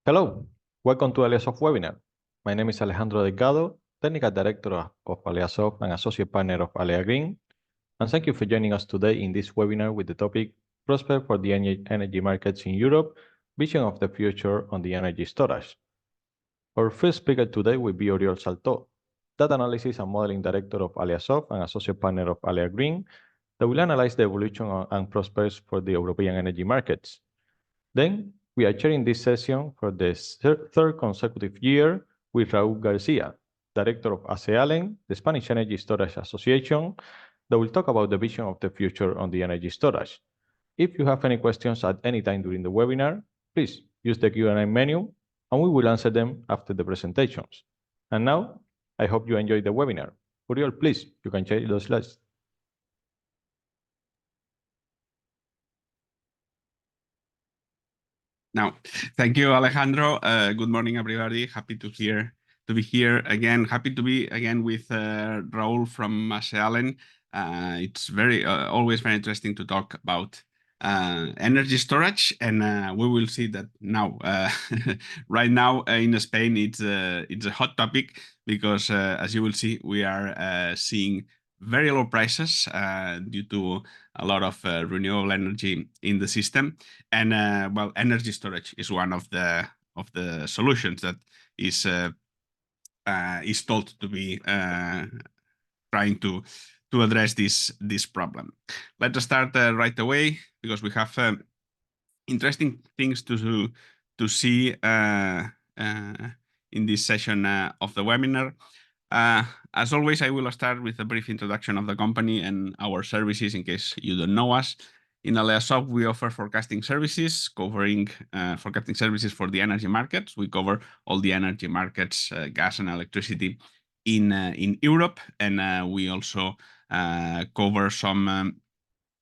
Hello, welcome to AleaSoft webinar. My name is Alejandro Delgado, Technical Director of AleaSoft and Associate Partner of AleaGreen, and thank you for joining us today in this webinar with the topic Prospect for the Energy Markets in Europe, Vision of the Future on the Energy Storage. Our first speaker today will be Oriol Saltó, Data Analysis and Modeling Director of AleaSoft and Associate Partner of AleaGreen, that will analyze the evolution and prospects for the European energy markets. Then, we are sharing this session for the third consecutive year with Raúl García, Director of ASEALEN, the Spanish Energy Storage Association, that will talk about the vision of the future on the energy storage. If you have any questions at any time during the webinar, please use the Q&A menu, and we will answer them after the presentations. And now, I hope you enjoyed the webinar. Oriol, please, you can share those slides. Now, thank you, Alejandro. Good morning, everybody. Happy to be here again. Happy to be again with Raúl from ASEALEN. It's always very interesting to talk about energy storage, and we will see that now. Right now in Spain, it's a hot topic because, as you will see, we are seeing very low prices due to a lot of renewable energy in the system, and well, energy storage is one of the solutions that is thought to be trying to address this problem. Let's start right away because we have interesting things to see in this session of the webinar. As always, I will start with a brief introduction of the company and our services in case you don't know us. In AleaSoft, we offer forecasting services covering forecasting services for the energy markets. We cover all the energy markets, gas and electricity in Europe, and we also cover some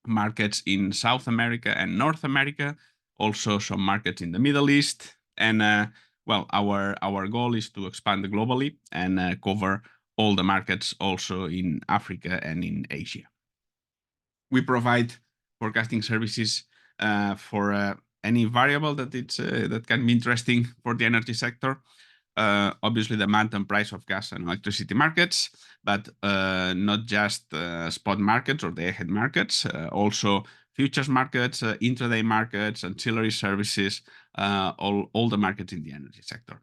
markets in South America and North America, also some markets in the Middle East, and well, our goal is to expand globally and cover all the markets also in Africa and in Asia. We provide forecasting services for any variable that can be interesting for the energy sector. Obviously, demand and price of gas and electricity markets, but not just spot markets or day-ahead markets, also futures markets, intraday markets, ancillary services, all the markets in the energy sector,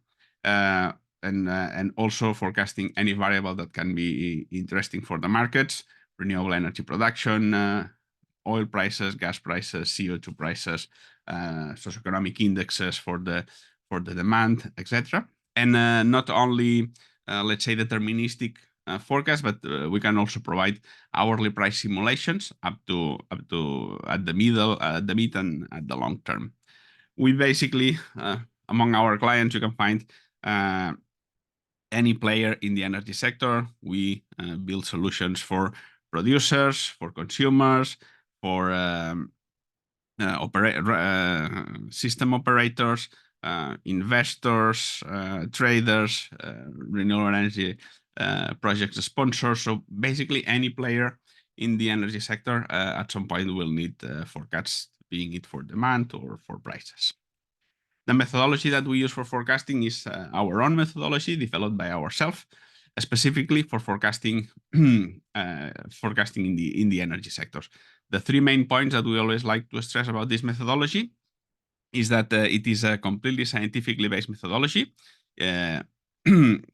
and also forecasting any variable that can be interesting for the markets: renewable energy production, oil prices, gas prices, CO2 prices, socioeconomic indexes for the demand, etc. And not only, let's say, deterministic forecast, but we can also provide hourly price simulations up to at the mid and at the long term. We basically, among our clients, you can find any player in the energy sector. We build solutions for producers, for consumers, for system operators, investors, traders, renewable energy project sponsors. So basically any player in the energy sector at some point will need forecasts, being it for demand or for prices. The methodology that we use for forecasting is our own methodology developed by ourselves, specifically for forecasting in the energy sectors. The three main points that we always like to stress about this methodology is that it is a completely scientifically based methodology.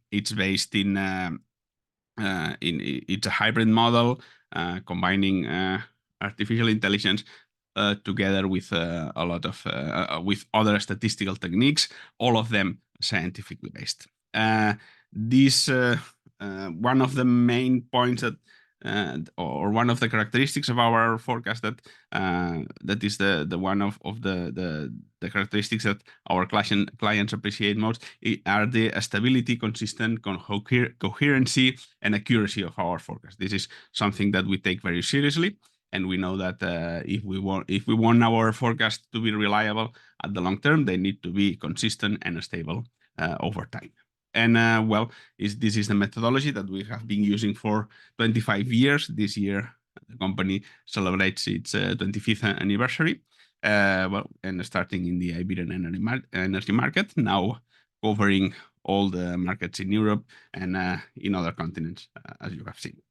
It's based in it's a hybrid model combining artificial intelligence together with a lot of with other statistical techniques, all of them scientifically based. This one of the main points that or one of the characteristics of our forecast that is the one of the characteristics that our clients appreciate most are the stability, consistent coherency, and accuracy of our forecast. This is something that we take very seriously, and we know that if we want our forecast to be reliable at the long term, they need to be consistent and stable over time. And well, this is the methodology that we have been using for 25 years. This year, the company celebrates its 25th anniversary. and starting in the Iberian energy market, now covering all the markets in Europe and in other continents, as you have seen.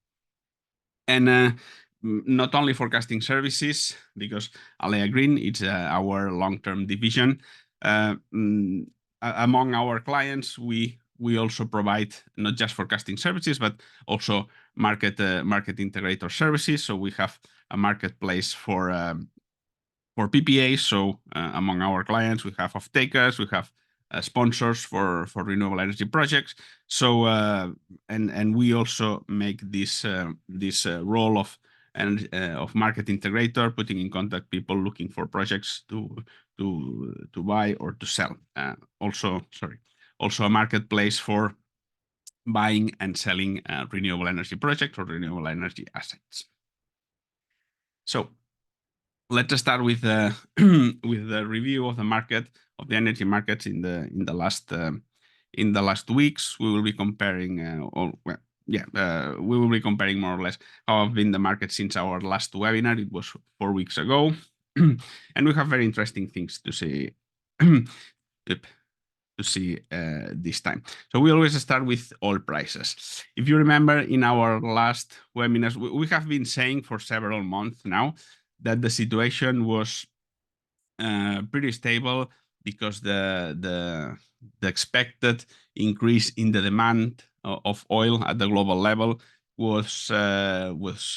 And not only forecasting services, because AleaGreen, it's our long-term division. Among our clients, we also provide not just forecasting services, but also market integrator services. So we have a marketplace for PPAs. So among our clients, we have off-takers, we have sponsors for renewable energy projects. So and we also make this role of market integrator, putting in contact people looking for projects to buy or to sell. Also a marketplace for buying and selling renewable energy projects or renewable energy assets. So let's start with the with the review of the market, of the energy markets in the last weeks. We will be comparing we will be comparing more or less how have been the market since our last webinar. It was 4 weeks ago, and we have very interesting things to see this time. So we always start with oil prices. If you remember, in our last webinars, we have been saying for several months now that the situation was pretty stable because the expected increase in the demand of oil at the global level was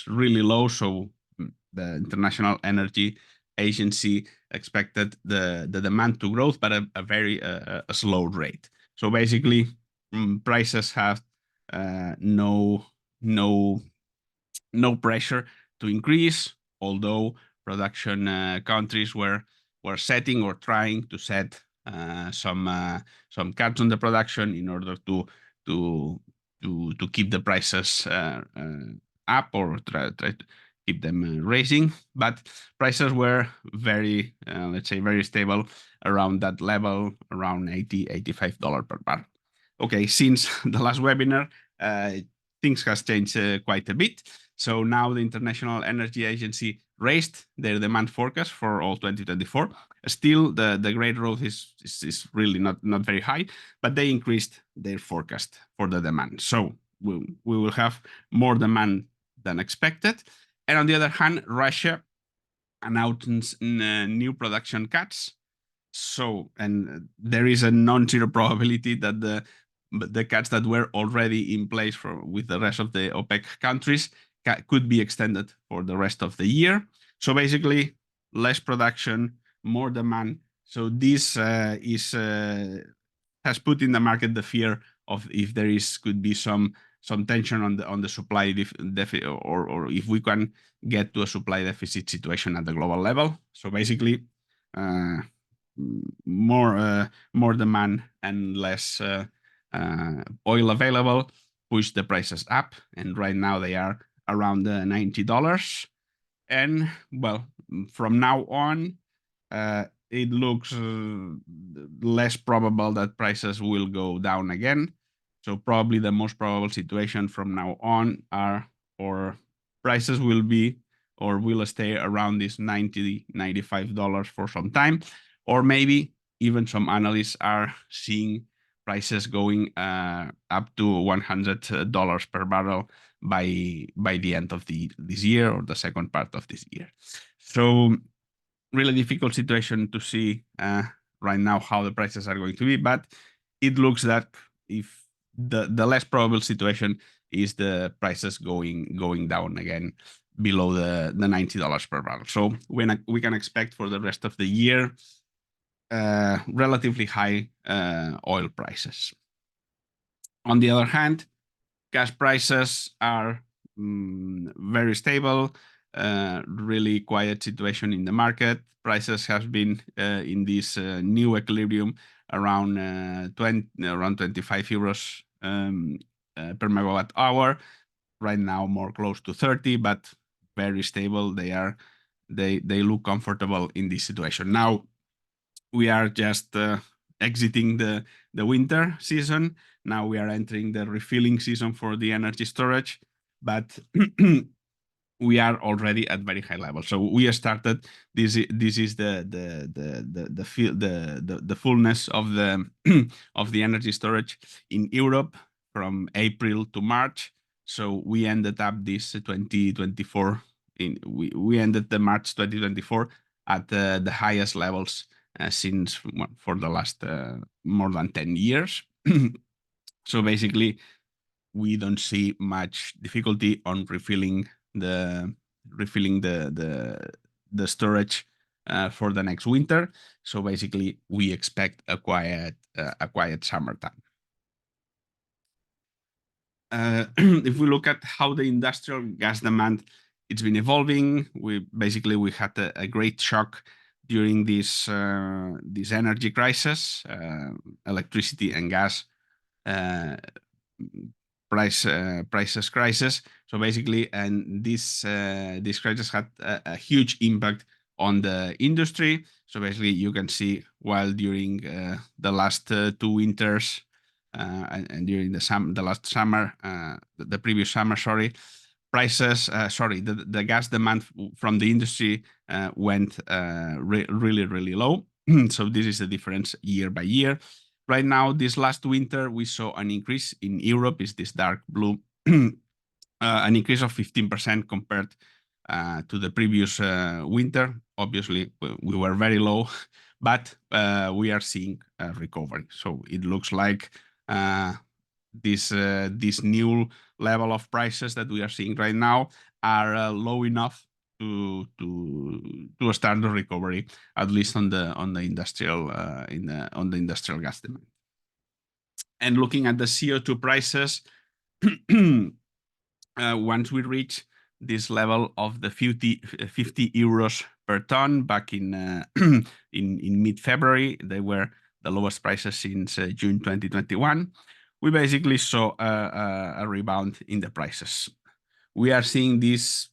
really low. So the International Energy Agency expected the demand to grow, but a very slow rate. So basically, prices have no pressure to increase, although production countries were setting or trying to set some caps on the production in order to keep the prices up or try to keep them raising. But prices were very, let's say, very stable around that level, around $80–85 per barrel. Okay, since the last webinar, things has changed quite a bit. So now the International Energy Agency raised their demand forecast for all 2024. Still, the rate growth is really not very high, but they increased their forecast for the demand. So we will have more demand than expected. And on the other hand, Russia announced new production cuts. So, and there is a non-zero probability that the cuts that were already in place with the rest of the OPEC countries could be extended for the rest of the year. So basically, less production, more demand. So this has put in the market the fear of if there could be some tension on the supply deficit, or if we can get to a supply deficit situation at the global level. So basically, more demand and less oil available push the prices up, and right now they are around $90. And well, from now on, it looks less probable that prices will go down again. So probably the most probable situation from now on or prices will be or will stay around this $90–95 for some time, or maybe even some analysts are seeing prices going up to $100 per barrel by the end of this year or the second part of this year. So really difficult situation to see right now how the prices are going to be, but it looks that if the less probable situation is the prices going down again below the $90 per barrel. So when we can expect for the rest of the year relatively high oil prices. On the other hand, gas prices are very stable, really quiet situation in the market. Prices have been in this new equilibrium around 25 euros per megawatt hour. Right now, more close to 30, but very stable. They look comfortable in this situation. Now, we are just exiting the winter season. Now we are entering the refilling season for the energy storage, but we are already at very high levels. So we started. This is the fullness of the of the energy storage in Europe from April to March. So we ended up this 2024. We ended the March 2024 at the highest levels since for the last more than 10 years. So basically, we don't see much difficulty on refilling the storage for the next winter. So basically, we expect a quiet summertime. If we look at how the industrial gas demand it's been evolving, we had a great shock during this energy crisis, electricity and gas prices crisis. So basically, and this crisis had a huge impact on the industry. So basically, you can see while during the last 2 winters and during the last summer, the previous summer, sorry, prices, the gas demand from the industry went really low. So this is the difference year by year. Right now, this last winter, we saw an increase in Europe, is this dark blue, an increase of 15% compared to the previous winter. Obviously, we were very low, but we are seeing a recovery. So it looks like this new level of prices that we are seeing right now are low enough to start the recovery, at least on the industrial on the industrial gas demand. And looking at the CO2 prices, once we reach this level of the 50 euros per ton back in mid-February, they were the lowest prices since June 2021. We basically saw a rebound in the prices. We are seeing this.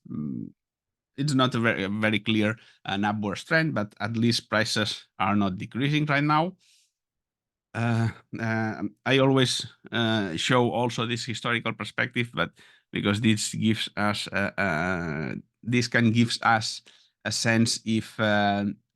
It's not a very clear an upward trend, but at least prices are not decreasing right now. I always show also this historical perspective, but because this gives us this can give us a sense if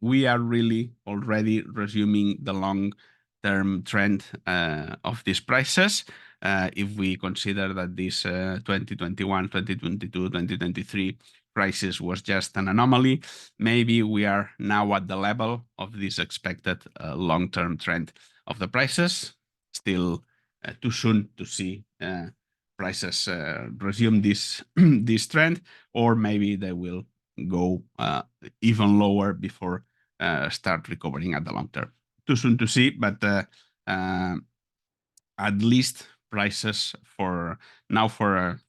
we are really already resuming the long-term trend of these prices. If we consider that this 2021, 2022, 2023 crisis was just an anomaly, maybe we are now at the level of this expected long-term trend of the prices. Still too soon to see prices resume this this trend, or maybe they will go even lower before start recovering at the long term. Too soon to see, but at least prices for now for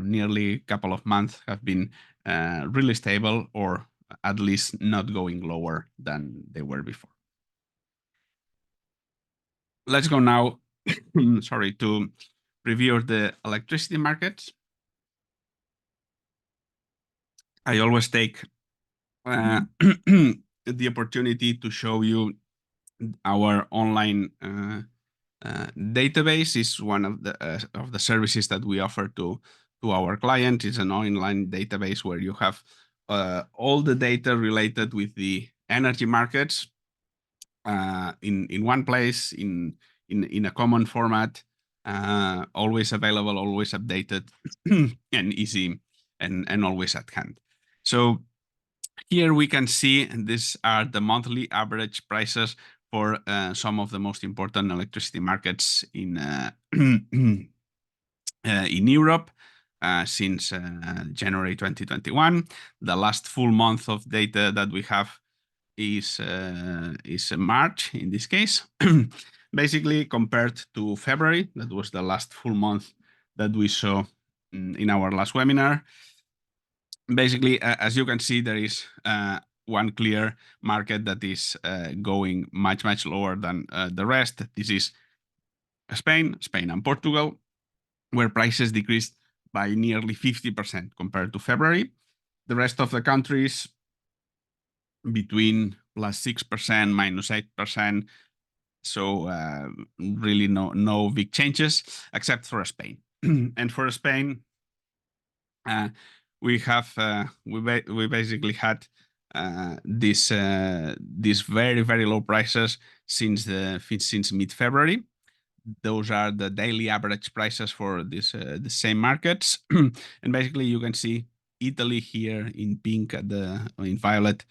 nearly a couple of months have been really stable, or at least not going lower than they were before. Let's go now, sorry, to review the electricity markets. I always take the opportunity to show you our online database. Is one of the services that we offer to our clients. It's an online database where you have all the data related with the energy markets in one place, in a common format, always available, always updated, and easy, and always at hand. So here we can see these are the monthly average prices for some of the most important electricity markets in Europe since January 2021. The last full month of data that we have is March in this case. Basically, compared to February, that was the last full month that we saw in our last webinar. Basically, as you can see, there is one clear market that is going much lower than the rest. This is Spain and Portugal, where prices decreased by nearly 50% compared to February. The rest of the countries between +6%, -8%. So really no big changes except for Spain. And for Spain, We basically had these very low prices since mid-February. Those are the daily average prices for the same markets, and basically you can see Italy here in pink in violet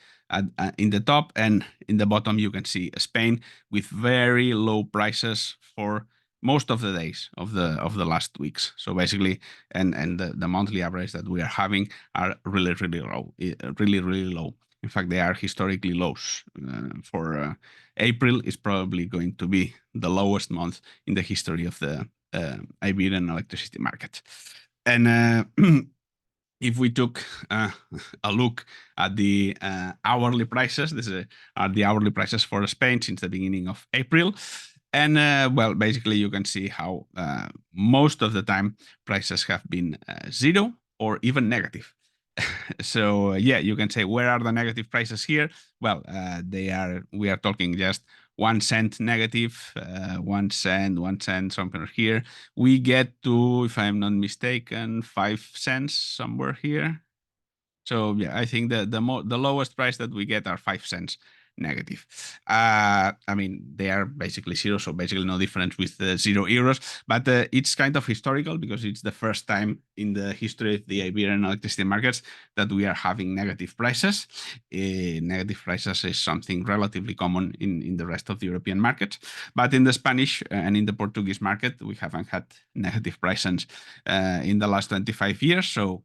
in the top, and in the bottom you can see Spain with very low prices for most of the days of the last weeks. So basically, and the monthly average that we are having are really low, really low. In fact, they are historically lows. For April is probably going to be the lowest month in the history of the Iberian electricity market. And if we took a look at the hourly prices, these are the hourly prices for Spain since the beginning of April. And well, basically you can see how most of the time prices have been zero or even negative. So yeah, you can say, where are the negative prices here? Well, we are talking just 1 cent negative, 1 cent somewhere here. We get to, if I'm not mistaken, 5 cents somewhere here. So yeah, I think the lowest price that we get are 5 cents negative. I mean, they are basically zero, so basically no difference with the €0. But it's kind of historical because it's the first time in the history of the Iberian electricity markets that we are having negative prices. Negative prices is something relatively common in the rest of the European markets. But in the Spanish and in the Portuguese market, we haven't had negative prices in the last 25 years. So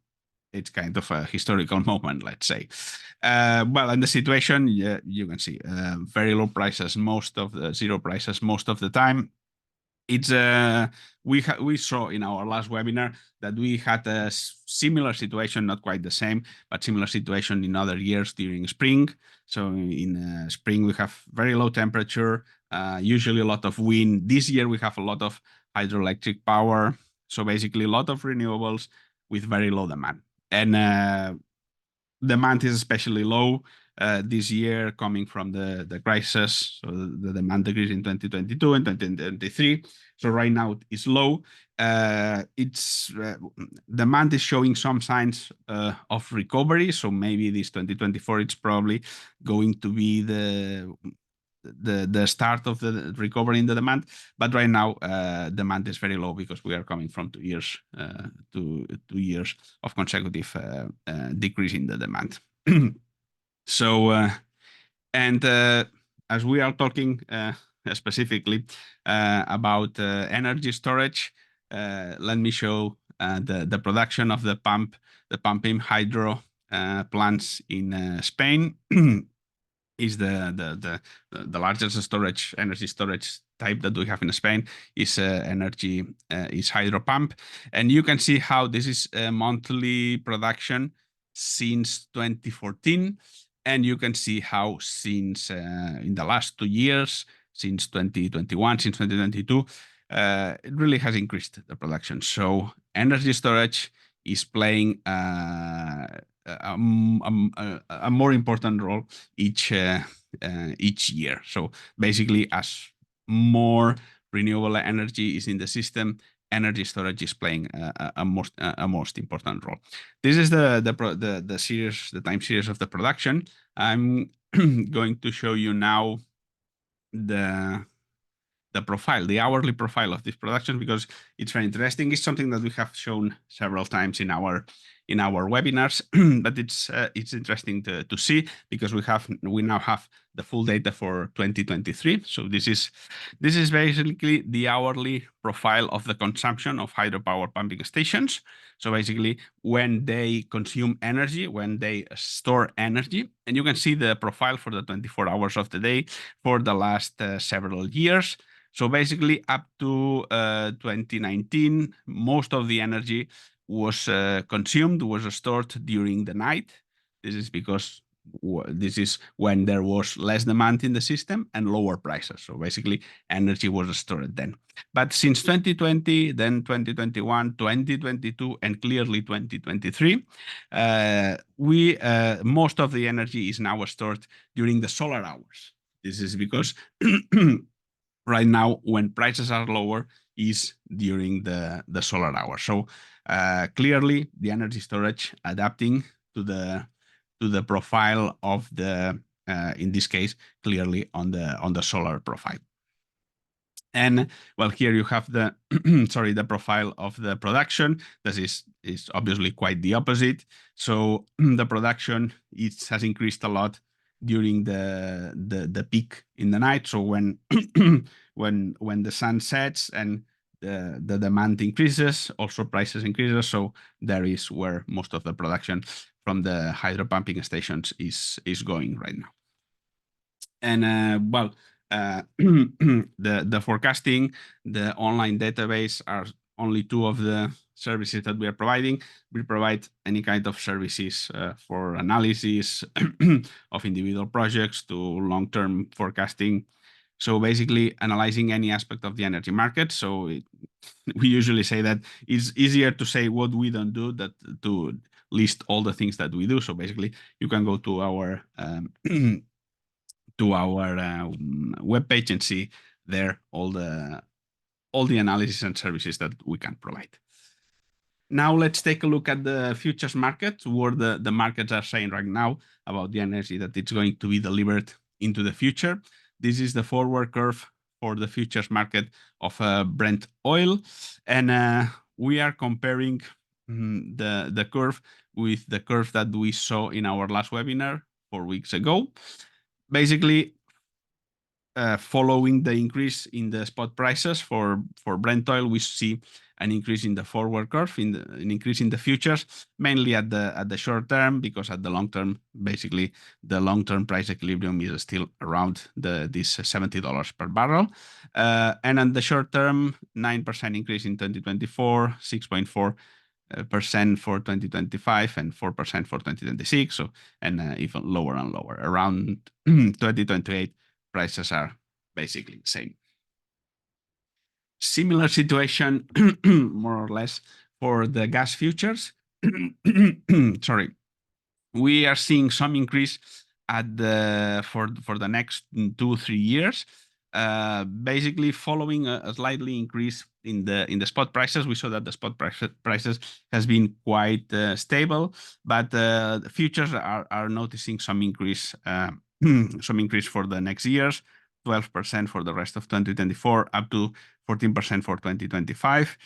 it's kind of a historical moment, let's say. Well, in the situation, you can see very low prices, zero prices most of the time. It's we saw in our last webinar that we had a similar situation, not quite the same, but similar situation in other years during spring. So in spring we have very low temperature, usually a lot of wind. This year we have a lot of hydroelectric power. So basically a lot of renewables with very low demand. And demand is especially low this year, coming from the crisis. So the demand decreased in 2022 and 2023. So right now it's low. Demand is showing some signs of recovery. So maybe this 2024 it's probably going to be the start of the recovery in the demand, but right now demand is very low because we are coming from 2 years of consecutive decrease in the demand. So and as we are talking specifically about energy storage, let me show the production of the pumping hydro plants in Spain. Is the largest energy storage type that we have in Spain is hydro pump, and you can see how this is monthly production since 2014, and you can see how since in the last 2 years, since 2021, since 2022, it really has increased the production. So energy storage is playing a more important role each year. So basically, as more renewable energy is in the system, energy storage is playing a most important role. This is the time series of the production. I'm going to show you now the profile, the hourly profile of this production, because it's very interesting. It's something that we have shown several times in our webinars, but it's interesting to see because we now have the full data for 2023. So this is basically the hourly profile of the consumption of hydropower pumping stations. So basically, when they consume energy, when they store energy, and you can see the profile for the 24 hours of the day for the last several years. So basically, up to 2019, most of the energy was consumed, was stored during the night. This is because this is when there was less demand in the system and lower prices. So basically, energy was stored then. But since 2020, then 2021, 2022, and clearly 2023, most of the energy is now stored during the solar hours. This is because right now, when prices are lower, is during the solar hour. So clearly, the energy storage adapting to the profile of the in this case, clearly on the solar profile. And well, here you have the sorry, the profile of the production. This is obviously quite the opposite. So the production has increased a lot during the peak in the night. So when when the sun sets and the demand increases, also prices increases. So there is where most of the production from the hydro pumping stations is going right now. And well, the forecasting, the online database are only two of the services that we are providing. We provide any kind of services for analysis of individual projects to long-term forecasting. So basically analyzing any aspect of the energy market. So we usually say that it's easier to say what we don't do than to list all the things that we do. So basically you can go to our webpage and see there all the analysis and services that we can provide. Now let's take a look at the futures market, what the markets are saying right now about the energy that it's going to be delivered into the future. This is the forward curve for the futures market of Brent oil, and we are comparing the curve with the curve that we saw in our last webinar 4 weeks ago. Basically, following the increase in the spot prices for Brent oil, we see an increase in the forward curve, an increase in the futures, mainly at the short term, because at the long term, basically the long-term price equilibrium is still around this $70 per barrel. And on the short term, 9% increase in 2024, 6.4% for 2025 and 4% for 2026. So, and even lower and lower. Around 2028, prices are basically the same. Similar situation, more or less, for the gas futures. Sorry, we are seeing some increase at for the next 2-3 years. Basically, following a slightly increase in the spot prices, we saw that the spot prices has been quite stable, but the futures are noticing some increase, for the next years. 12% for the rest of 2024, up to 14% for 2025.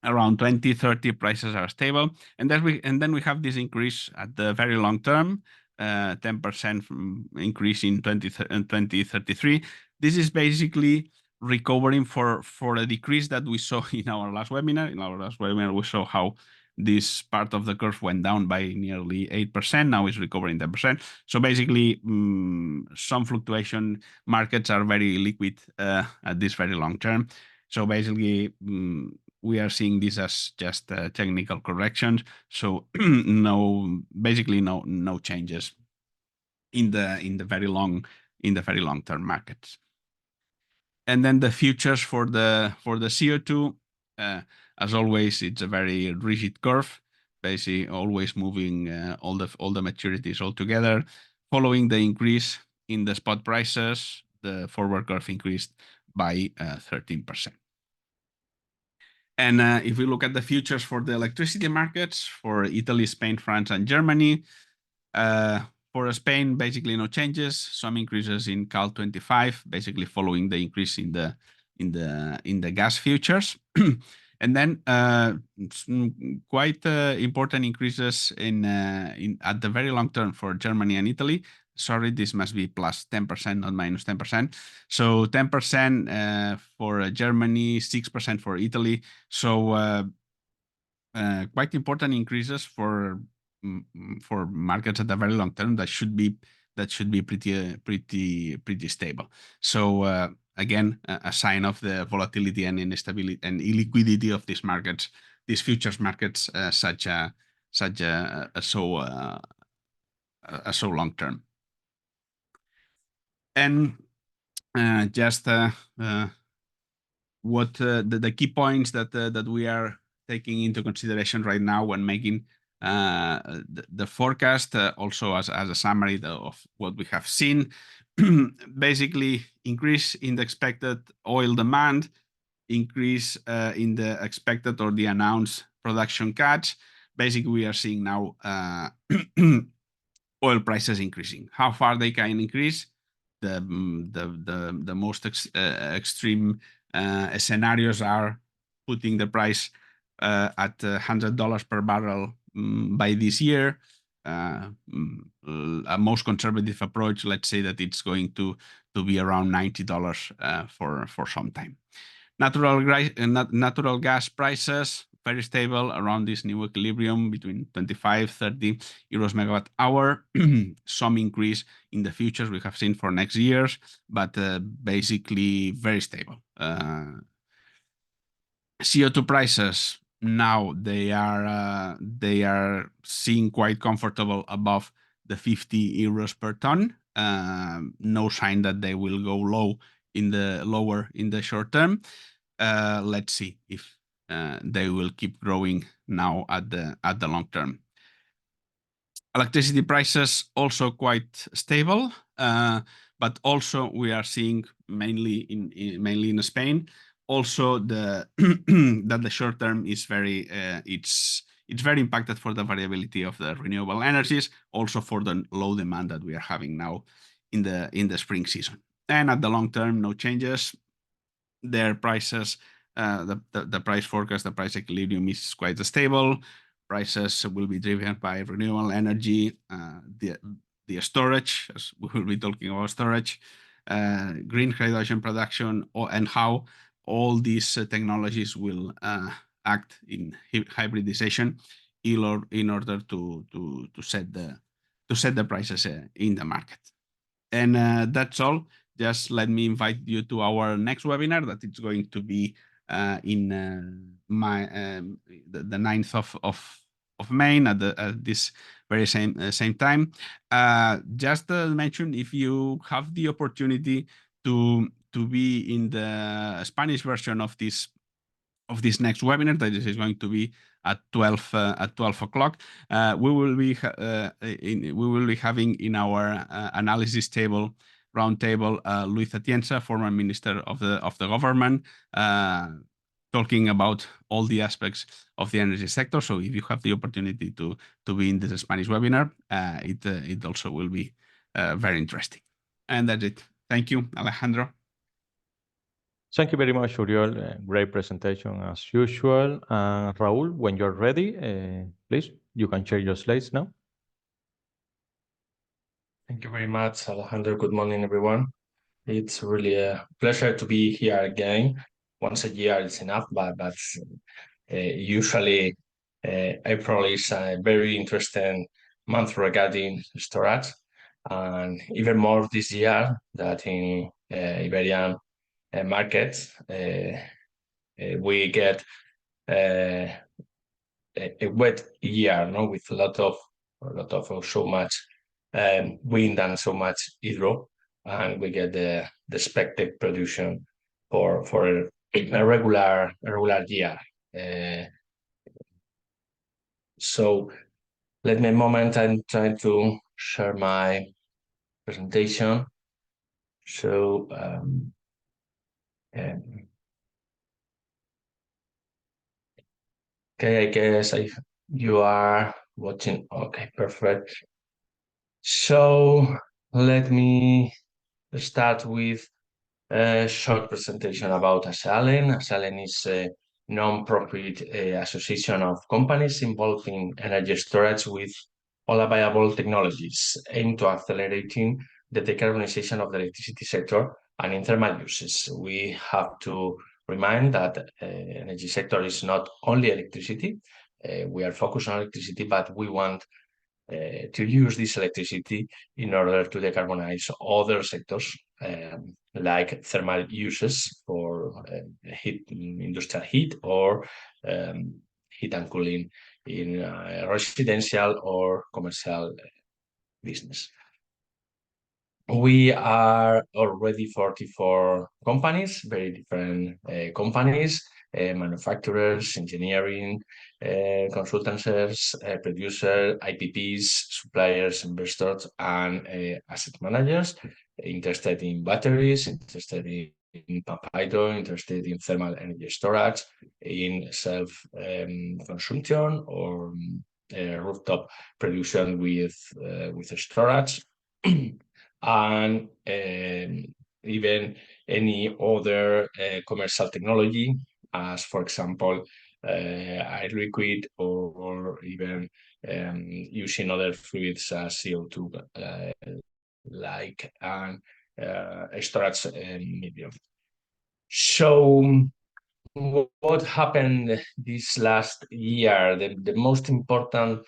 Around 2030 prices are stable, and then we have this increase at the very long term, 10% increase in 2033. This is basically recovering for a decrease that we saw in our last webinar. In our last webinar, we saw how this part of the curve went down by nearly 8%. Now it's recovering 10%. So basically, some fluctuation markets are very liquid at this very long term. So basically, we are seeing this as just technical corrections. So no changes in the very long term markets. And then the futures for the CO2. As always, it's a very rigid curve, basically always moving all the maturities all together. Following the increase in the spot prices, the forward curve increased by 13%. And if we look at the futures for the electricity markets for Italy, Spain, France, and Germany, for Spain, basically no changes. Some increases in Cal 25, basically following the increase in the gas futures. And then quite important increases at the very long term for Germany and Italy. Sorry, this must be plus 10%, not minus 10%. So 10% for Germany, 6% for Italy. So quite important increases for markets at the very long term that should be pretty stable. So again, a sign of the volatility and instability and illiquidity of these markets, these futures markets, so long term. And just what the key points that we are taking into consideration right now when making the forecast, also as a summary of what we have seen. Basically, increase in the expected oil demand increase in the expected or the announced production cuts, basically we are seeing now oil prices increasing. How far they can increase? The most extreme scenarios are putting the price at $100 per barrel by this year. A most conservative approach, let's say that it's going to be around $90 for some time. Natural gas prices very stable around this new equilibrium between 25-30 euros megawatt hour. Some increase in the futures we have seen for next years, but basically very stable. CO2 prices now they are seeing quite comfortable above the 50 euros per ton. No sign that they will go lower in the short term. Let's see if they will keep growing now at the long term. Electricity prices also quite stable, but also we are seeing mainly in Spain. Also, that the short term is very it's very impacted for the variability of the renewable energies, also for the low demand that we are having now in the spring season. And at the long term, no changes. Their prices, the price forecast, the price equilibrium is quite stable. Prices will be driven by renewable energy, the storage, as we will be talking about storage, green hydrogen production, and how all these technologies will act in hybridization in order to set the prices in the market. And that's all. Just let me invite you to our next webinar that it's going to be in the 9th of May at this very same time. Just to mention, if you have the opportunity to be in the Spanish version of this next webinar, that is going to be at 12 o'clock, we will be having in our analysis table roundtable Luis Atienza, former minister of the government, talking about all the aspects of the energy sector. So if you have the opportunity to be in this Spanish webinar, it also will be very interesting. And that's it. Thank you, Alejandro. Thank you very much, Uriol. Great presentation as usual. Raúl, when you're ready, please, you can share your slides now. Thank you very much, Alejandro. Good morning, everyone. It's really a pleasure to be here again. Once a year is enough, but usually April is a very interesting month regarding storage, and even more this year that in Iberian markets we get a wet year, no, with a lot of so much wind and so much hydro, and we get the expected production for a regular year. So let me a moment. I'm trying to share my presentation. So okay, I guess you are watching. Okay, perfect. So let me start with a short presentation about ASEALEN. ASEALEN is a non-profit association of companies involved in energy storage with all available technologies aimed to accelerating the decarbonisation of the electricity sector and in thermal uses. We have to remind that energy sector is not only electricity. We are focused on electricity, but we want to use this electricity in order to decarbonize other sectors like thermal uses for heat, industrial heat, or heat and cooling in residential or commercial business. We are already 44 companies, very different companies, manufacturers, engineering, consultants, producers, IPPs, suppliers, investors, and asset managers interested in batteries, interested in pumped hydro, interested in thermal energy storage, in self-consumption, or rooftop production with storage, and even any other commercial technology, as for example air liquid, or even using other fluids as CO2, like an storage medium. So what happened this last year? The most important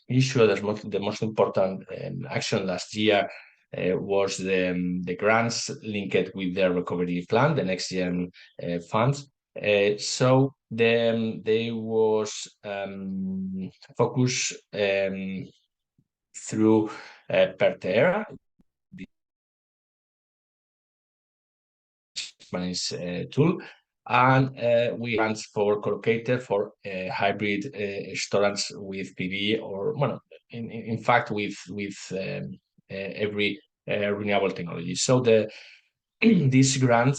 issue, the most important action last year was the grants linked with the recovery plan, the next gen funds. So they was focused through PERTERA, Spanish tool, and we grants for collocated for hybrid storage with PV, or well, in fact with every renewable technology. So this grant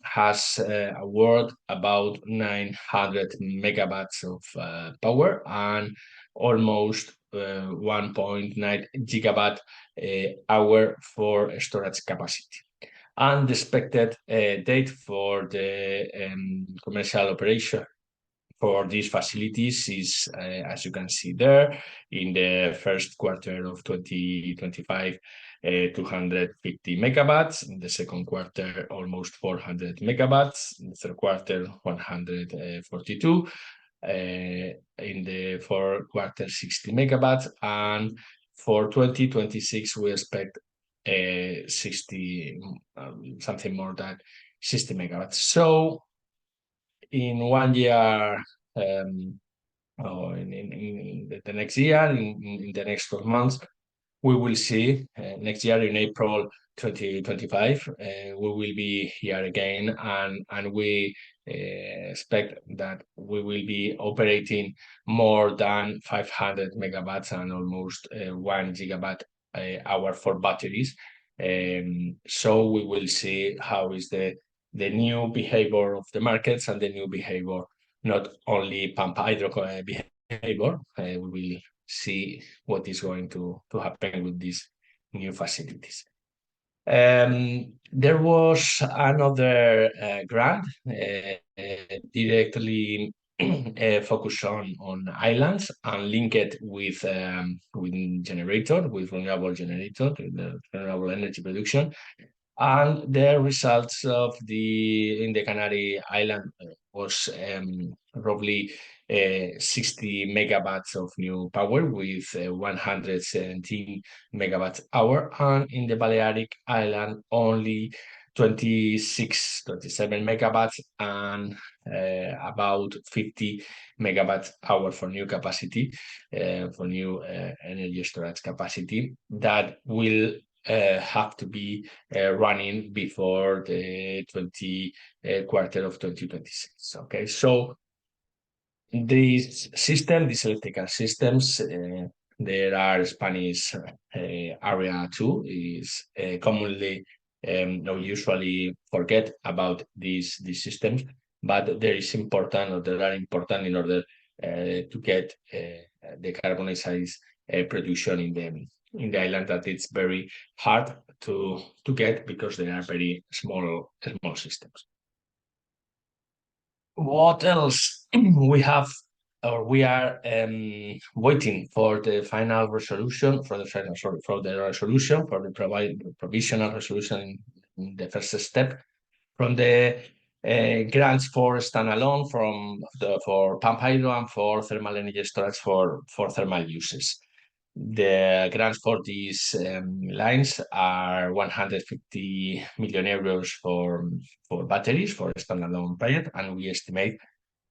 has award about 900 megawatts of power and almost 1.9 gigawatt hour for storage capacity. And the expected date for the commercial operation for these facilities is, as you can see there, in the first quarter of 2025, 250 megawatts. In the second quarter, almost 400 megawatts. In the third quarter, 142. In the fourth quarter, 60 megawatts. And for 2026, we expect 60, something more than 60 megawatts. So in 1 year, or in the next year, in the next 12 months, we will see next year in April 2025, we will be here again, and we expect that we will be operating more than 500 megawatts and almost 1 gigawatt hour for batteries. So we will see how is the new behavior of the markets and the new behavior, not only pump hydro behavior. We will see what is going to happen with these new facilities. There was another grant directly focused on islands and linked with generator, with renewable generator, the renewable energy production. And the results of in the Canary Island was roughly 60 megawatts of new power with 117 megawatt hour, and in the Balearic Island only 27 megawatts and about 50 megawatt hour for new capacity, for new energy storage capacity that will have to be running before the quarter of 2026. Okay, so these electrical systems, there are Spanish area 2 is commonly usually forget about these systems, but there are important in order to get decarbonized production in the island, that it's very hard to get because they are very small systems. What else we have, or we are waiting for the final resolution, for the provisional resolution in the first step from the grants for standalone, for pump hydro and for thermal energy storage for thermal uses. The grants for these lines are 150 million euros for batteries for a standalone project, and we estimate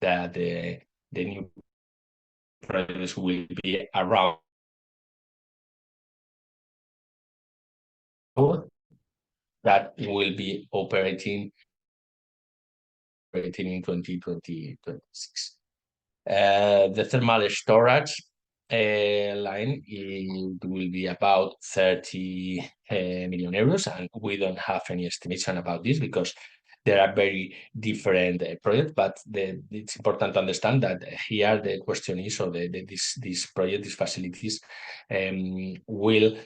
that the new projects will be around that will be operating in 2026. The thermal storage line, it will be about 30 million euros, and we don't have any estimation about this because there are very different projects. But it's important to understand that here the question is, or this project, these facilities will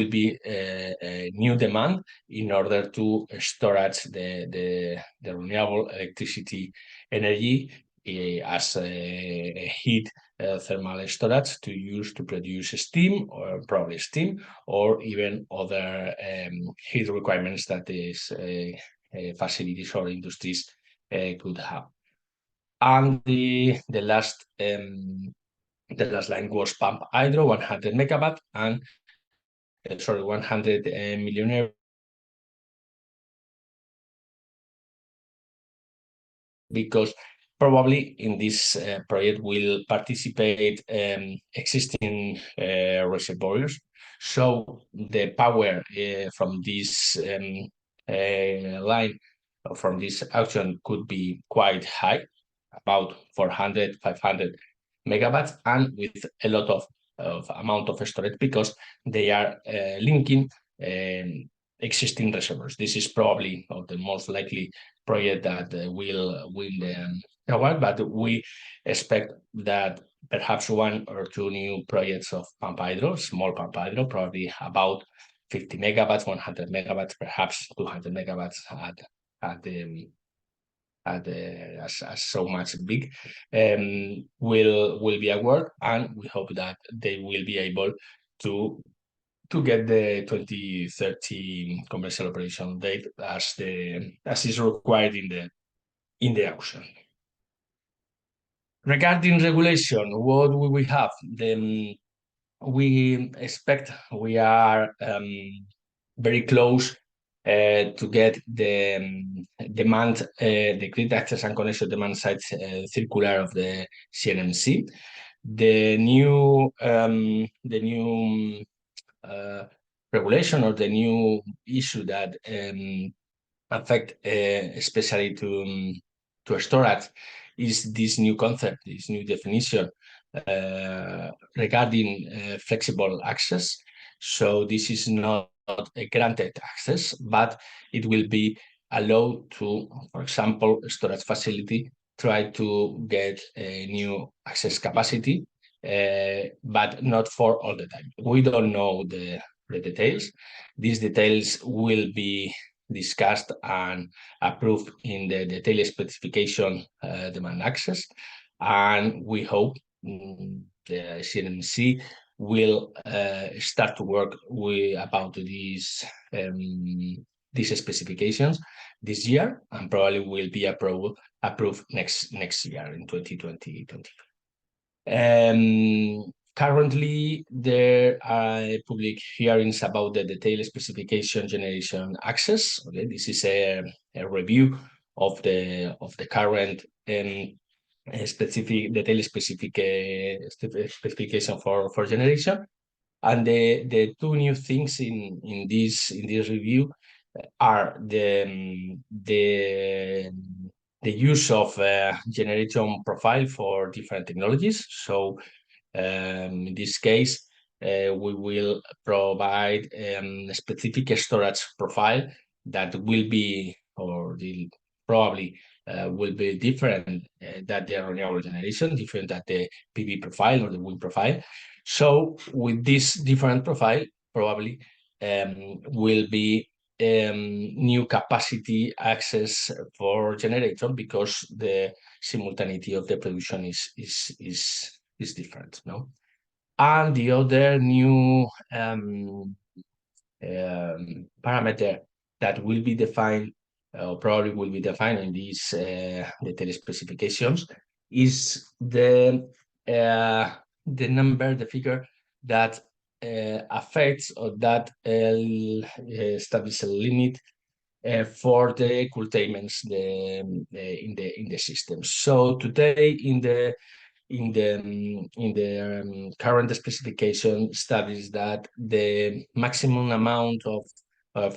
be a new demand in order to storage the renewable electricity energy as a heat thermal storage to use to produce steam, or probably steam, or even other heat requirements that these facilities or industries could have. And the last line was pump hydro, 100 megawatt, and 100 million euros, because probably in this project will participate existing reservoirs. So the power from this line, from this auction, could be quite high, about 400, 500 megawatts, and with a lot of amount of storage, because they are linking existing reservoirs. This is probably the most likely project that will win the award, but we expect that perhaps 1 or 2 new projects of pump hydro, small pump hydro, probably about 50 megawatts, 100 megawatts, perhaps 200 megawatts as so much big, will be awarded, and we hope that they will be able to get the 2030 commercial operation date as is required in the auction. Regarding regulation, what will we have? Then we expect we are very close to get the demand, the grid access and connection demand side circular of the CNMC. The new regulation, or the new issue that affect especially to storage, is this new concept, this new definition regarding flexible access. So this is not a granted access, but it will be allowed to, for example, a storage facility try to get a new access capacity, but not for all the time. We don't know the details. These details will be discussed and approved in the detailed specification demand access, and we hope the CNMC will start to work about these specifications this year, and probably will be approved next year in 2020. Currently, there are public hearings about the detailed specification generation access. Okay, this is a review of the current specific detailed specification for generation. And the 2 new things in this review are the use of generation profile for different technologies. So in this case, we will provide a specific storage profile that will be, or probably will be different than the renewable generation, different than the PV profile or the wind profile. So with this different profile, probably will be new capacity access for generation, because the simultaneity of the production is different, no? And the other new parameter that will be defined, probably will be defined in these detailed specifications, is the number, the figure that affects, or that establishes a limit for the curtailments in the system. So today, in the current specification studies, that the maximum amount of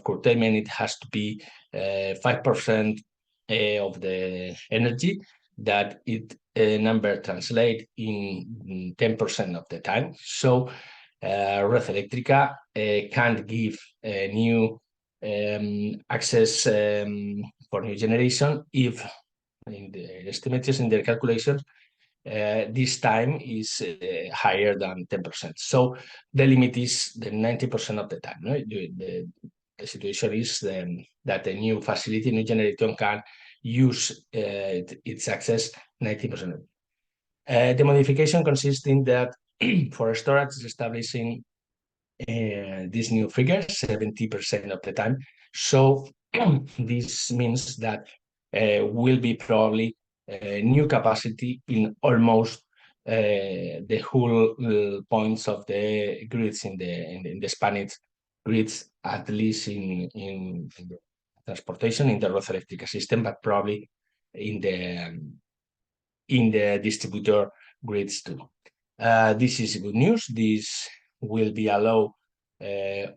curtailment, it has to be 5% of the energy that it number translate in 10% of the time. So Red Eléctrica can't give a new access for new generation if in the estimates in their calculations this time is higher than 10%. So the limit is the 90% of the time. No? The situation is that a new facility, new generation can use its access 90%. The modification consists in that for storage is establishing this new figure 70% of the time. So this means that will be probably new capacity in almost the whole points of the grids in the Spanish grids, at least in the transportation in the Red Eléctrica system, but probably in the distributor grids too. This is good news. This will be allow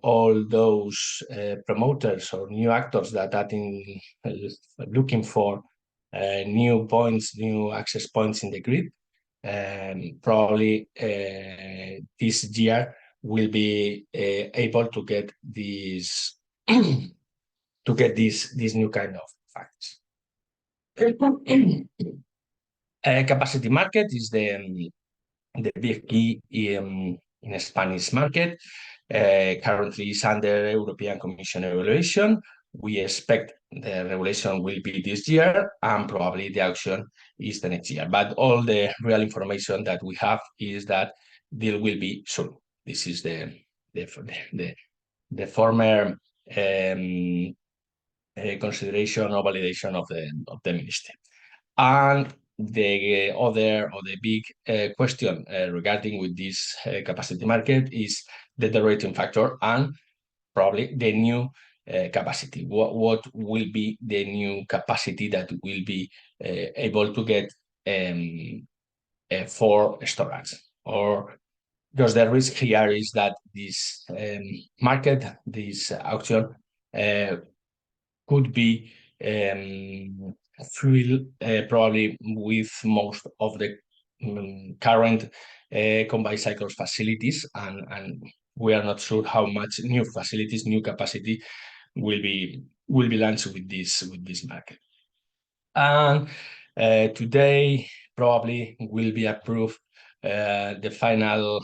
all those promoters or new actors that are looking for new points, new access points in the grid. Probably this year will be able to get these this new kind of facts. Capacity market is the big key in the Spanish market. Currently is under European Commission evaluation. We expect the regulation will be this year and probably the auction is the next year. But all the real information that we have is that deal will be soon. This is the former consideration or validation of the ministry. And the other or the big question regarding with this capacity market is the deriving factor and probably the new capacity. What will be the new capacity that will be able to get for storage? Or because the risk here is that this market, this auction could be filled probably with most of the current combined cycles facilities, and we are not sure how much new facilities, new capacity will be launched with this market. And today probably will be approved the final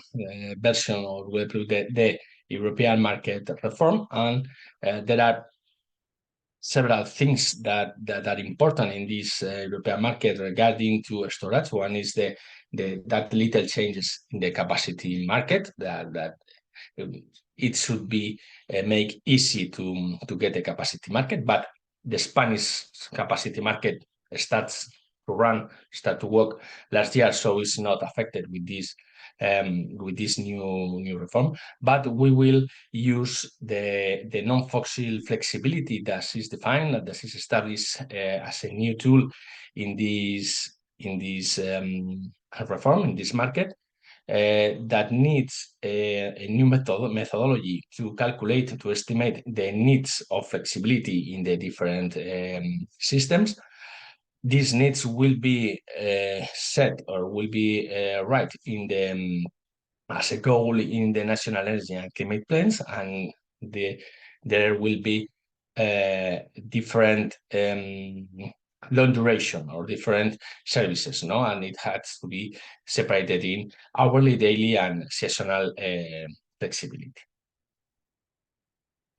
version, or will approve the European market reform, and there are several things that are important in this European market regarding to storage. One is that little changes in the capacity market that it should be make easy to get a capacity market, but the Spanish capacity market start to work last year, so it's not affected with this new reform. But we will use the non-fossil flexibility that is defined, that is established as a new tool in this reform, in this market, that needs a new methodology to calculate, to estimate the needs of flexibility in the different systems. These needs will be set or will be right in the as a goal in the national energy and climate plans, and there will be different long duration or different services, no, and it has to be separated in hourly, daily, and seasonal flexibility.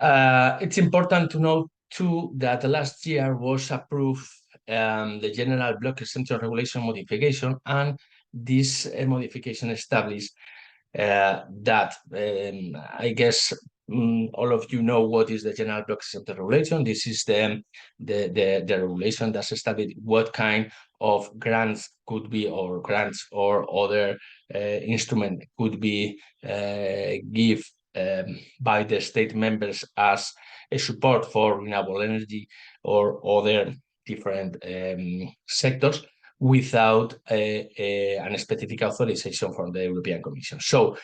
It's important to note too that last year was approved the general block exemption regulation modification, and this modification established that I guess all of you know what is the general block exemption regulation. This is the regulation that's established what kind of grants could be, or grants or other instrument could be give by the state members as a support for renewable energy or other different sectors without a specific authorization from the European Commission. So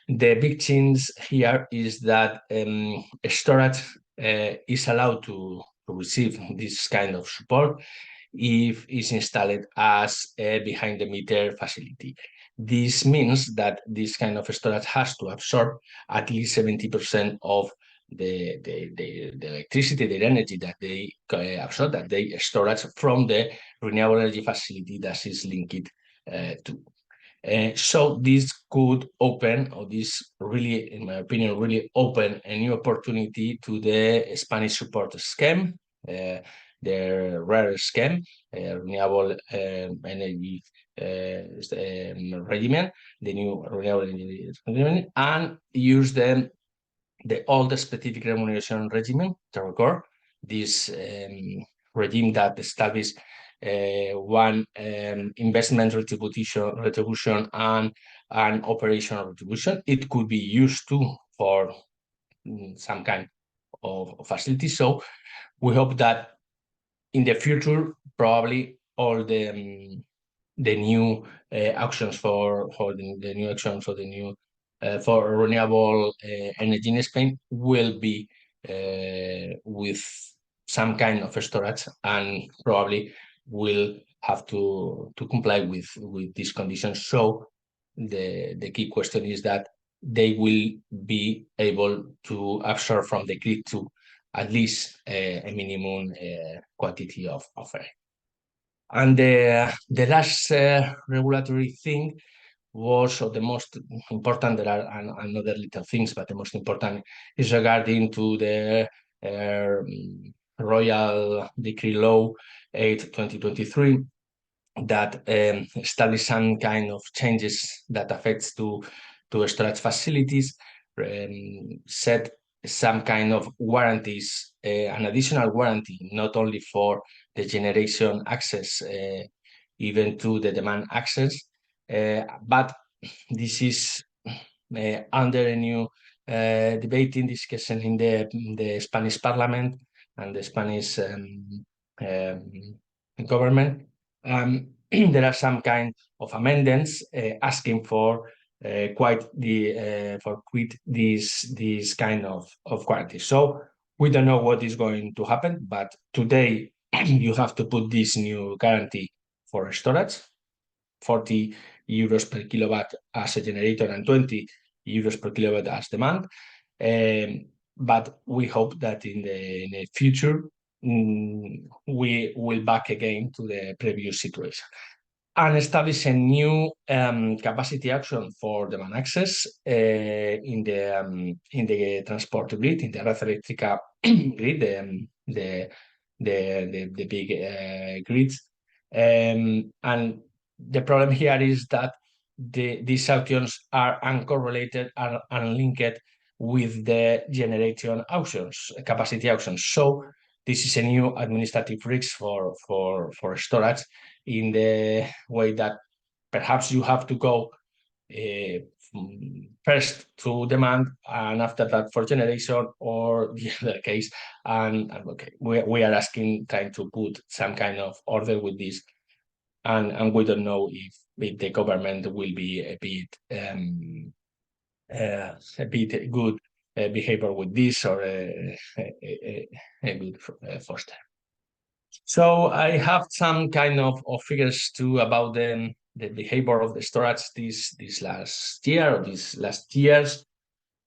the big change here is that storage is allowed to receive this kind of support if it's installed as a behind the meter facility. This means that this kind of storage has to absorb at least 70% of the electricity, the energy that they absorb, that they storage from the renewable energy facility that is linked to. So this could open, or this really, in my opinion, really open a new opportunity to the Spanish support scheme, the RER scheme, renewable energy regimen, the new renewable energy regimen, and use all the specific remuneration regimen to record this regime that establishes one investment retribution and an operational retribution. It could be used too for some kind of facility. So we hope that in the future, probably all the new auctions for renewable energy in Spain will be with some kind of storage, and probably will have to comply with these conditions. So the key question is that they will be able to absorb from the grid to at least a minimum quantity of air. And the last regulatory thing was, or the most important, there are another little things, but the most important is regarding to the Royal Decree Law 8/2023 that established some kind of changes that affects to storage facilities, set some kind of warranties, an additional warranty, not only for the generation access, even to the demand access, but this is under a new debating discussion in the Spanish Parliament and the Spanish government. There are some kind of amendments asking for quit this kind of warranty. So we don't know what is going to happen, but today you have to put this new guarantee for storage, 40 euros per kilowatt as a generator and 20 euros per kilowatt as demand. But we hope that in the future we will back again to the previous situation and establish a new capacity auction for demand access in the transport grid, in the red electrica grid, the big grids. And the problem here is that these auctions are uncorrelated and unlinked with the generation auctions, capacity auctions. So this is a new administrative risk for storage, in the way that perhaps you have to go first to demand and after that for generation, or the other case. And okay, we are trying to put some kind of order with this, and we don't know if the government will be a bit good behavior with this, or a good foster. So I have some kind of figures too about the behavior of the storage this last year, or these last years.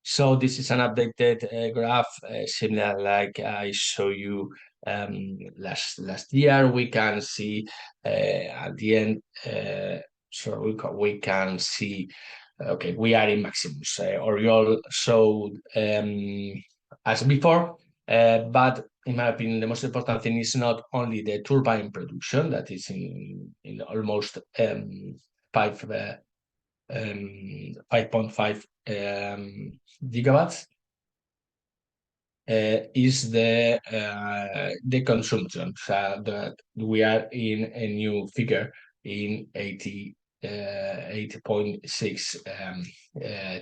So this is an updated graph, similar like I show you last year. We can see at the end, so we can see, okay, we are in maximus. Oriol showed as before, but in my opinion, the most important thing is not only the turbine production, that is in almost 5.5 gigawatts, is the consumption. So that we are in a new figure in 80.6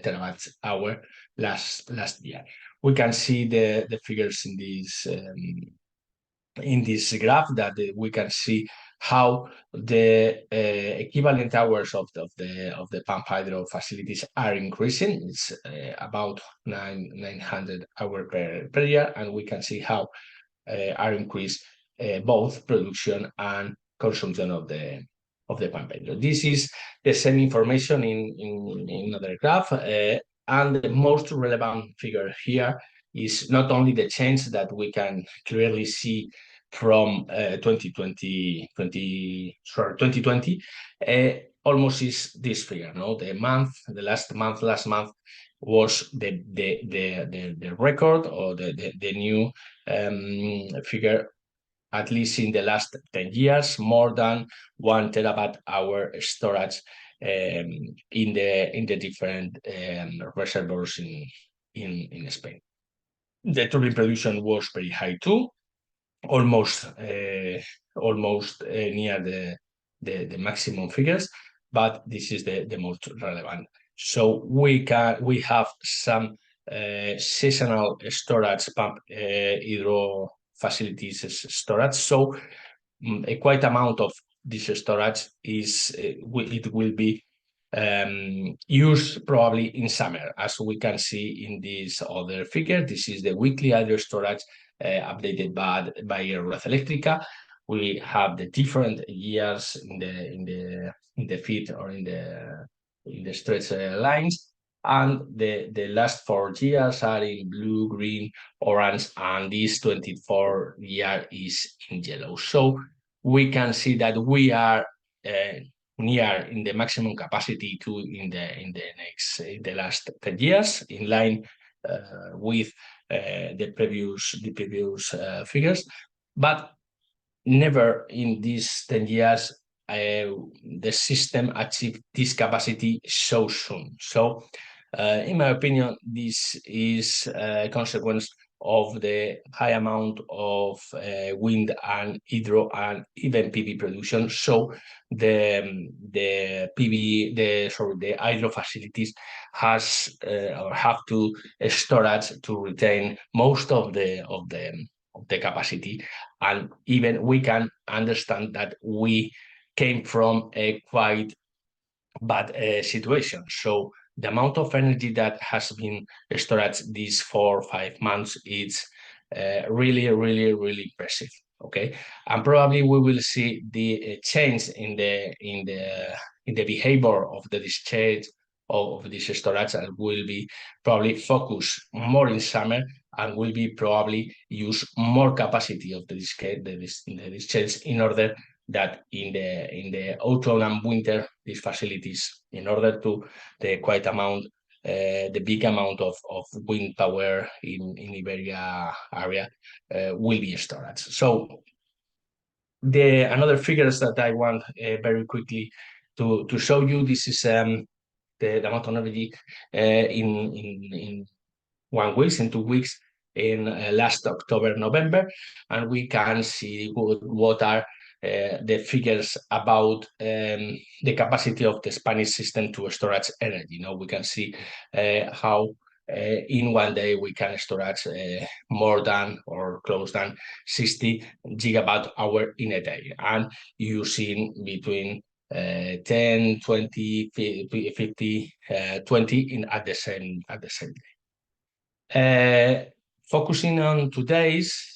terawatt hour last year. We can see the figures in this graph, that we can see how the equivalent hours of the pump hydro facilities are increasing. It's about 900 hours per year, and we can see how are increased both production and consumption of the pump hydro. This is the same information in another graph, and the most relevant figure here is not only the change that we can clearly see from 2020, almost is this figure. No, last month was the record, or the new figure, at least in the last 10 years, more than 1 terawatt hour storage in the different reservoirs in Spain. The turbine production was very high too, almost near the maximum figures, but this is the most relevant. So we have some seasonal storage pump hydro facilities storage. So a quite amount of this storage it will be used probably in summer, as we can see in this other figure. This is the weekly hydro storage updated by Red Eléctrica. We have the different years in the feet or in the straight lines, and the last 4 years are in blue, green, orange, and this 24 year is in yellow. So we can see that we are near in the maximum capacity in the last 10 years, in line with the previous figures, but never in these 10 years the system achieved this capacity so soon. So in my opinion, this is a consequence of the high amount of wind and hydro and even PV production. So the hydro facilities has or have to storage to retain most of the capacity, and even we can understand that we came from a quite bad situation. So the amount of energy that has been stored these 4 or 5 months is really impressive. Okay, and probably we will see the change in the behavior of the discharge of this storage, and will be probably focused more in summer, and will be probably use more capacity of the discharge in order that in the autumn and winter, these facilities, in order to the big amount of wind power in Iberia area will be stored. So another figures that I want very quickly to show you, this is the amount of energy in 1 week, in 2 weeks, in last October, November, and we can see what are the figures about the capacity of the Spanish system to storage energy. Now we can see how in 1 day we can storage more than or close than 60 gigawatt hour in a day, and using between 10, 20, 50, 20 at the same day. Focusing on today's,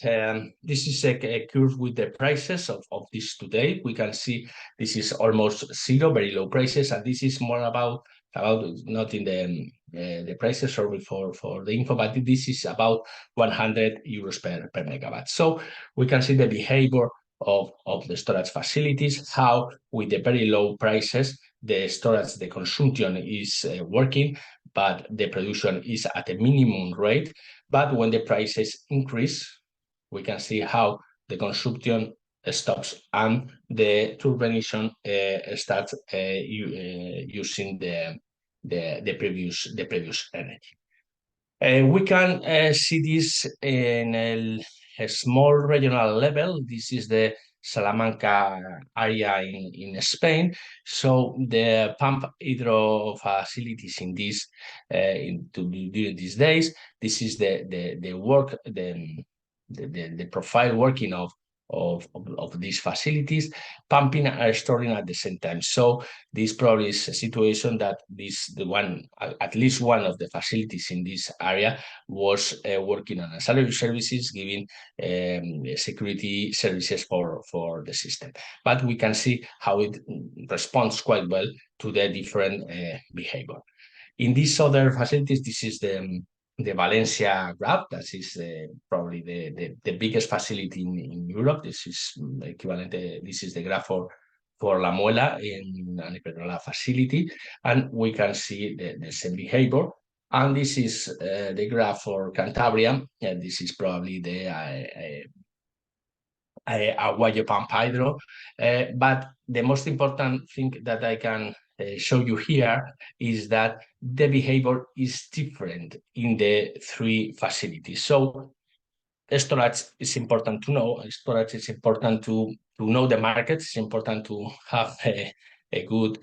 this is a curve with the prices of this today. We can see this is almost zero, very low prices, and this is more about not in the prices, sorry for the info, but this is about 100 euros per megawatt. So we can see the behavior of the storage facilities, how with the very low prices the storage, the consumption is working, but the production is at a minimum rate. But when the prices increase, we can see how the consumption stops and the turbination starts using the previous energy. We can see this in a small regional level. This is the Salamanca area in Spain. So the pump hydro facilities in this during these days. This is the profile working of of these facilities, pumping and storing at the same time. So this probably is a situation that at least one of the facilities in this area was working on ancillary services, giving security services for the system. But we can see how it responds quite well to the different behavior. In these other facilities, this is the Valencia graph. That is probably the biggest facility in Europe. This is equivalent. This is the graph for La Muela in an Iberdrola facility, and we can see the same behavior. And this is the graph for Cantabria, and this is probably the Aguayo Pump Hydro. But the most important thing that I can show you here is that the behavior is different in the three facilities. So storage is important to know. Storage is important to know the market. It's important to have a good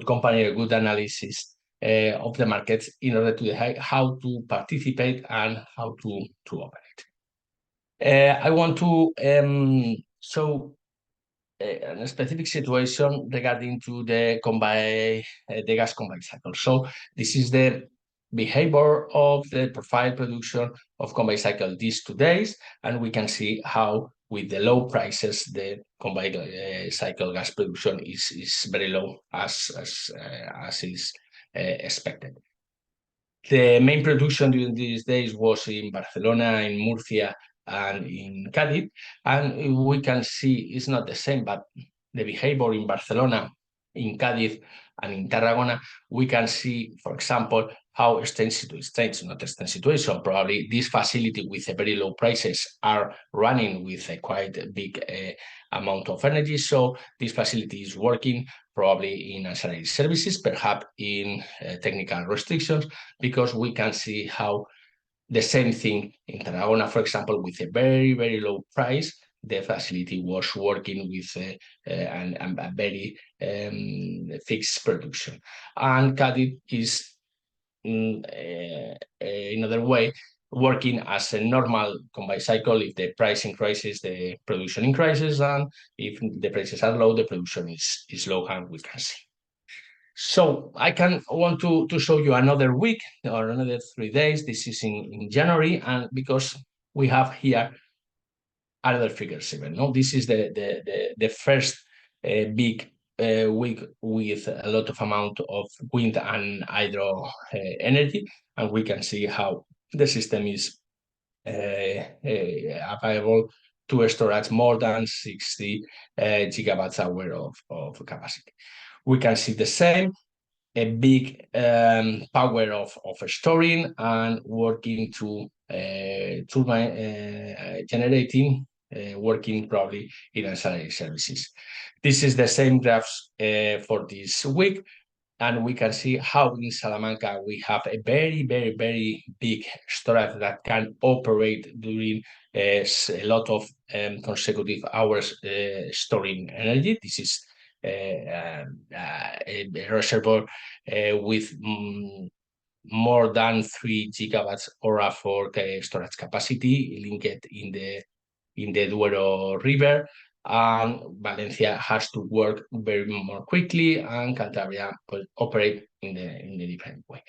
company, a good analysis of the markets in order to decide how to participate and how to operate. I want to show a specific situation regarding to the gas combined cycle. So this is the behavior of the profile production of combined cycle these 2 days, and we can see how with the low prices the combined cycle gas production is very low as is expected. The main production during these days was in Barcelona, in Murcia, and in Cádiz, and we can see it's not the same, but the behavior in Barcelona, in Cádiz, and in Tarragona, we can see, for example, how strange situation. Probably this facility with a very low prices are running with a quite big amount of energy. So this facility is working probably in ancillary services, perhaps in technical restrictions, because we can see how the same thing in Tarragona, for example, with a very, very low price, the facility was working with a very fixed production. And Cádiz is, in another way, working as a normal combined cycle. If the price increases, the production increases, and if the prices are low, the production is low, and we can see. So I want to show you another week or another 3 days. This is in January, and because we have here other figures even. No, this is the first big week with a lot of amount of wind and hydro energy, and we can see how the system is available to storage more than 60 gigawatts hour of capacity. We can see the same, a big power of storing and working to turbine generating, working probably in ancillary services. This is the same graphs for this week, and we can see how in Salamanca we have a very, very, very big storage that can operate during a lot of consecutive hours storing energy. This is a reservoir with more than 3 gigawatts hour for storage capacity linked in the Duero River, and Valencia has to work very more quickly, and Cantabria will operate in a different way.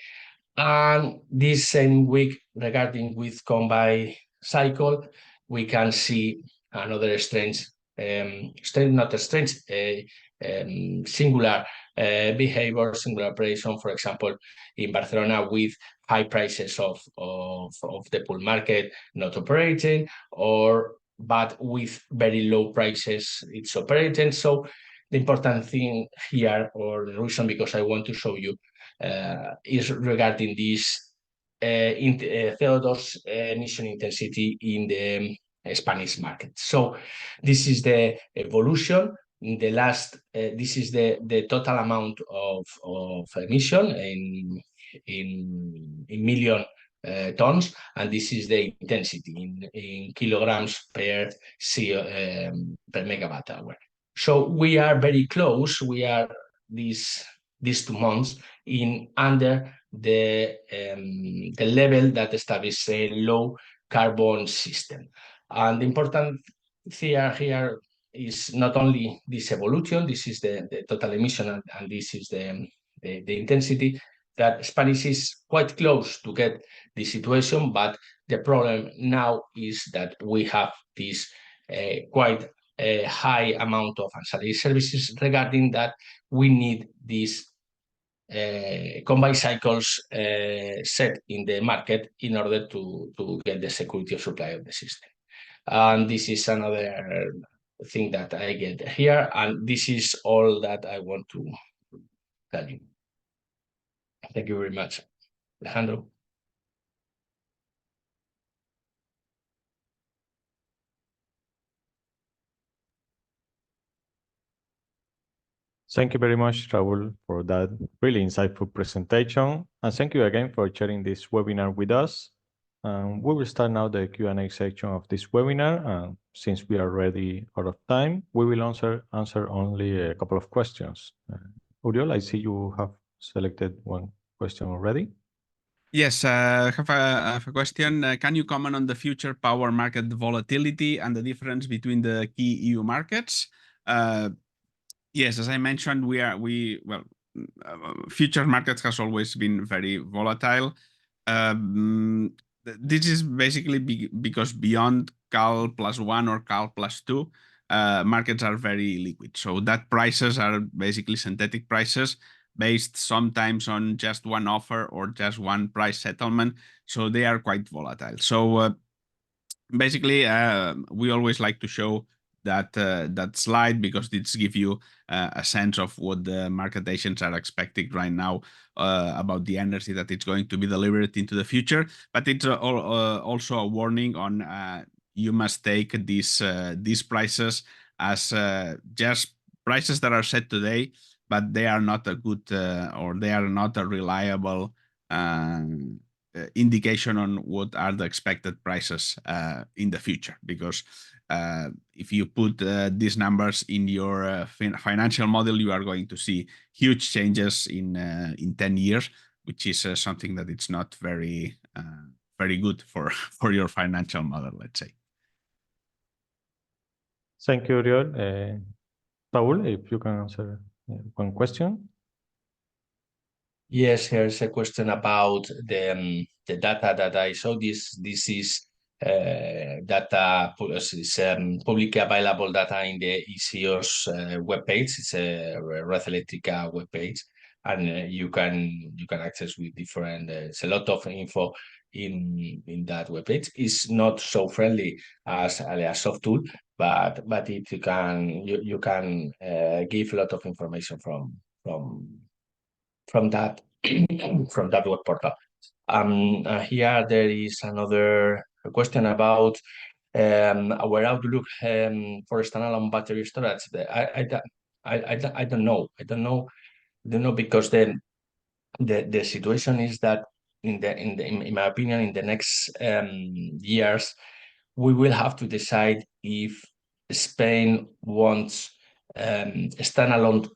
And this same week, regarding with combined cycle, we can see another singular behavior, singular operation. For example, in Barcelona, with high prices of the pool market not operating, but with very low prices it's operating. So the important thing here, or the reason because I want to show you, is regarding this CO2 emission intensity in the Spanish market. So this is the evolution. The last, this is the total amount of emission in million tons, and this is the intensity in kilograms per megawatt hour. So we are very close. We are these 2 months in under the level that establishes a low carbon system. And the important thing here is not only this evolution, this is the total emission, and this is the intensity, that Spanish is quite close to get the situation, but the problem now is that we have this quite a high amount of ancillary services regarding that we need these combined cycles set in the market in order to get the security of supply of the system. And this is another thing that I get here, and this is all that I want to tell you. Thank you very much, Alejandro. Thank you very much, Raúl, for that really insightful presentation. And thank you again for sharing this webinar with us. We will start now the Q&A section of this webinar. Since we are already out of time, we will answer only a couple of questions. Uriol, I see you have selected one question already. Yes, I have a question. Can you comment on the future power market volatility and the difference between the key EU markets? Yes, as I mentioned, future markets has always been very volatile. This is basically because beyond Cal +1 or Cal +2, markets are very liquid. So that prices are basically synthetic prices based sometimes on just one offer or just one price settlement. So they are quite volatile. So basically, we always like to show that slide because it gives you a sense of what the market agents are expecting right now about the energy that it's going to be delivered into the future. But it's also a warning on you must take these prices as just prices that are set today, but they are not a good or they are not a reliable indication on what are the expected prices in the future, because if you put these numbers in your financial model, you are going to see huge changes in 10 years, which is something that it's not very good for your financial model, let's say. Thank you, Uriol. Raúl, if you can answer one question. Yes, here's a question about the data that I saw. This is data is publicly available data in the ECO's webpage. It's a Red Eléctrica webpage, and you can access with different. It's a lot of info in that webpage. It's not so friendly as AleaSoft tool, but you can give a lot of information from that web portal. Here there is another question about our outlook for standalone battery storage. I don't know because the situation is that in my opinion in the next years we will have to decide if Spain wants standalone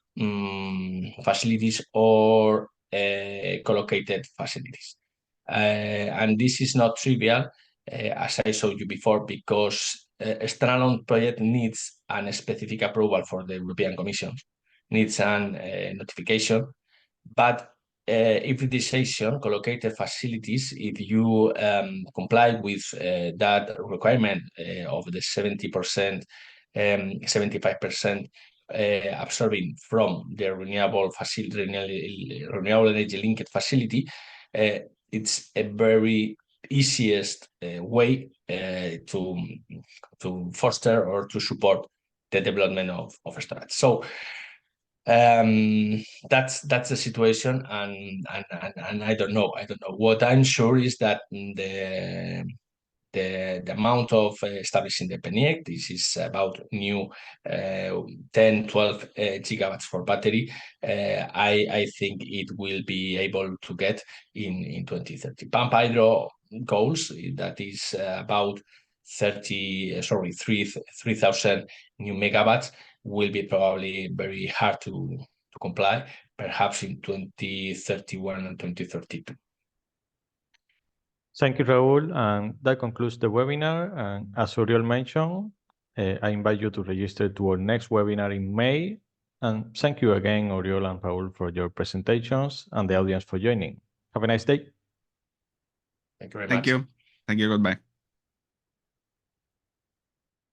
facilities or collocated facilities. And this is not trivial, as I showed you before, because a standalone project needs a specific approval for the European Commission, needs an notification. But hybridization, collocated facilities, if you comply with that requirement of the 70%, 75% absorbing from the renewable energy linked facility, it's a very easiest way to foster or to support the development of storage. So that's the situation, and I don't know. What I'm sure is that the amount of establishing the PNIEC, this is about new 10, 12 gigawatts for battery. I think it will be able to get in 2030. Pump hydro goals, that is about 3,000 new megawatts, will be probably very hard to comply, perhaps in 2031 and 2032. Thank you, Raúl. And that concludes the webinar. And as Oriol mentioned, I invite you to register to our next webinar in May. And thank you again, Oriol and Raúl, for your presentations and the audience for joining. Have a nice day. Thank you very much. Thank you. Thank you. Goodbye.